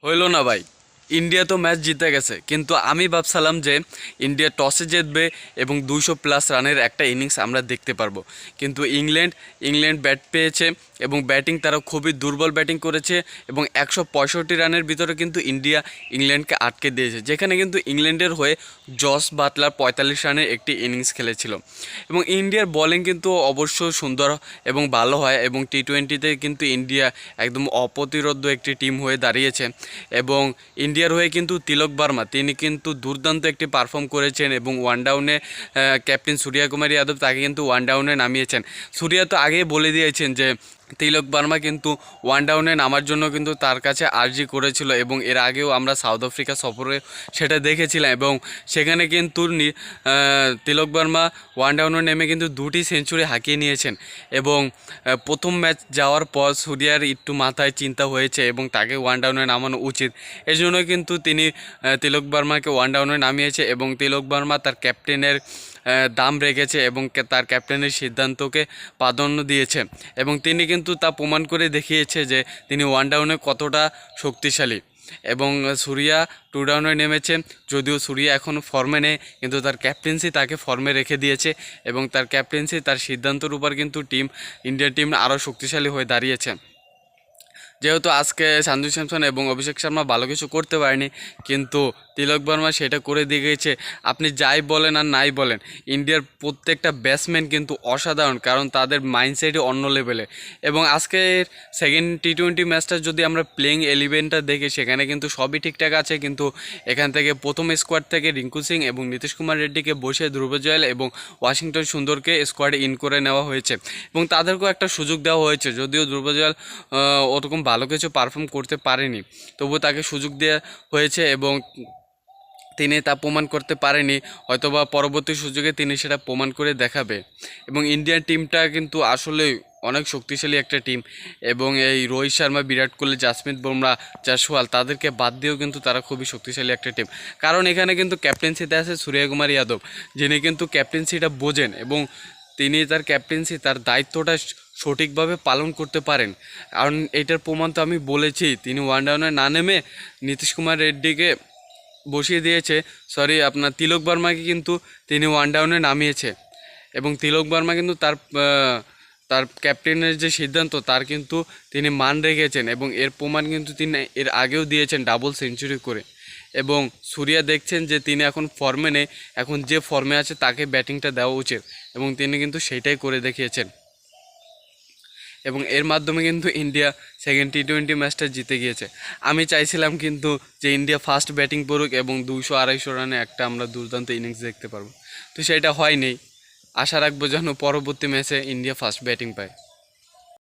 হইল না ভাই। ইন্ডিয়া তো ম্যাচ জিতে গেছে, কিন্তু আমি ভাবছিলাম যে ইন্ডিয়া টসে জিতবে এবং 200+ রানের একটা ইনিংস আমরা দেখতে পারবো। কিন্তু ইংল্যান্ড ব্যাট পেয়েছে এবং ব্যাটিং তারা খুবই দুর্বল ব্যাটিং করেছে এবং 165 রানের ভিতরে কিন্তু ইংল্যান্ডকে আটকে দিয়েছে, যেখানে কিন্তু ইংল্যান্ডের হয়ে জস বাটলার 45 রানের একটি ইনিংস খেলেছিল। এবং ইন্ডিয়ার বোলিং কিন্তু অবশ্য সুন্দর এবং ভালো হয় এবং টি-20তে কিন্তু ইন্ডিয়া একদম অপ্রতিরোধ্য একটি টিম হয়ে দাঁড়িয়েছে। এবং ইন্ডিয়ার হয়ে কিন্তু তিলক বার্মা তিনি কিন্তু দুর্দান্ত একটি পারফর্ম করেছেন এবং ওয়ান ডাউনে ক্যাপ্টেন সূর্য কুমার যাদব তাকে কিন্তু ওয়ান ডাউনে নামিয়েছেন। সূর্য তো আগেই বলে দিয়েছেন যে তিলক বার্মা কিন্তু ওয়ান ডাউনে নামার জন্য কিন্তু তার কাছে আর্জি করেছিল এবং এর আগেও আমরা সাউথ আফ্রিকা সফরে সেটা দেখেছিলাম এবং সেখানে কিন্তু তিলক বার্মা ওয়ান ডাউনে নেমে কিন্তু 2টি সেঞ্চুরি হাঁকিয়ে নিয়েছেন। এবং প্রথম ম্যাচ যাওয়ার পর সূর্যার একটু মাথায় চিন্তা হয়েছে এবং তাকে ওয়ান ডাউনে নামানো উচিত, এই জন্য কিন্তু তিনি তিলক বার্মাকে ওয়ান ডাউনে নামিয়েছে এবং তিলক বার্মা তার ক্যাপ্টেনের দাম রেখেছে এবং তার ক্যাপ্টেনের সিদ্ধান্তকে প্রাধান্য দিয়েছে এবং তিনি কিন্তু তা প্রমাণ করে দেখিয়েছে যে তিনি ওয়ান ডাউনে কতটা শক্তিশালী। এবং সূর্যা 2 ডাউনে নেমেছে, যদিও সূর্যা এখন ফর্মে নেই, কিন্তু তার ক্যাপ্টেন্সি তাকে ফর্মে রেখে দিয়েছে এবং তার ক্যাপ্টেন্সি তার সিদ্ধান্তের উপর কিন্তু ইন্ডিয়ার টিম আরও শক্তিশালী হয়ে দাঁড়িয়েছে। যেহেতু আজকে সঞ্জু স্যামসন এবং অভিষেক শর্মা ভালো কিছু করতে পারেনি, কিন্তু তিলক বর্মা সেটা করে দেখিয়েছে। আপনি যাই বলেন আর নাই বলেন, ইন্ডিয়ার প্রত্যেকটা ব্যাটসম্যান কিন্তু অসাধারণ, কারণ তাদের মাইন্ডসেটই অন্য লেভেলে। এবং আজকের সেকেন্ড টি-20 ম্যাচটা যদি আমরা প্লেইং 11টা দেখি, সেখানে কিন্তু সবই ঠিকঠাক আছে, কিন্তু এখান থেকে প্রথম স্কোয়াড থেকে রিঙ্কু সিং এবং নীতিশ কুমার রেড্ডিকে বসে ধ্রুব জুয়েল এবং ওয়াশিংটন সুন্দরকে স্কোয়াডে ইন করে নেওয়া হয়েছে এবং তাদেরকেও একটা সুযোগ দেওয়া হয়েছে। যদিও ধ্রুব জুয়েল ওরকম ভালো কিছু পারফর্ম করতে পারেনি, তবুও তাকে সুযোগ দেওয়া হয়েছে এবং তিনি তা প্রমাণ করতে পারেনি, হয়তোবা পরবর্তী সুযোগে তিনি সেটা প্রমাণ করে দেখাবে। এবং ইন্ডিয়ান টিমটা কিন্তু আসলে অনেক শক্তিশালী একটা টিম এবং এই রোহিত শর্মা, বিরাট কোহলি, জাসপ্রীত বুমরা, জয়সওয়াল তাদেরকে বাদ দিয়েও কিন্তু তারা খুবই শক্তিশালী একটা টিম, কারণ এখানে কিন্তু ক্যাপ্টেন্সিতে আছে সূর্য কুমার যাদব, যিনি কিন্তু ক্যাপ্টেন্সিটা বোঝেন এবং তিনি তার ক্যাপ্টেন্সি তার দায়িত্বটা সঠিকভাবে পালন করতে পারেন। কারণ এটার প্রমাণ তো আমি বলেছি, তিনি ওয়ান ডাউনে না নেমে নীতিশ কুমার রেড্ডিকে বসিয়ে দিয়েছে, আপনার তিলক বর্মাকে কিন্তু তিনি ওয়ান ডাউনে নামিয়েছে এবং তিলক বর্মা কিন্তু তার ক্যাপ্টেনের যে সিদ্ধান্ত তার কিন্তু তিনি মান রেখেছেন এবং এর প্রমাণ কিন্তু তিনি এর আগেও দিয়েছেন ডাবল সেঞ্চুরি করে। এবং সূর্যা দেখছেন যে তিনি এখন ফর্মে নেই, এখন যে ফর্মে আছে তাকে ব্যাটিংটা দেওয়া উচিত এবং তিনি কিন্তু সেইটাই করে দেখিয়েছেন এবং এর মাধ্যমে কিন্তু ইন্ডিয়া সেকেন্ড টি-20 ম্যাচটা জিতে গিয়েছে। আমি চাইছিলাম কিন্তু যে ইন্ডিয়া ফার্স্ট ব্যাটিং করুক এবং 200-250 রানে একটা আমরা দুর্দান্ত ইনিংস দেখতে পারবো, তো সেটা হয়নি। আশা রাখবো যেন পরবর্তী ম্যাচে ইন্ডিয়া ফার্স্ট ব্যাটিং পায়।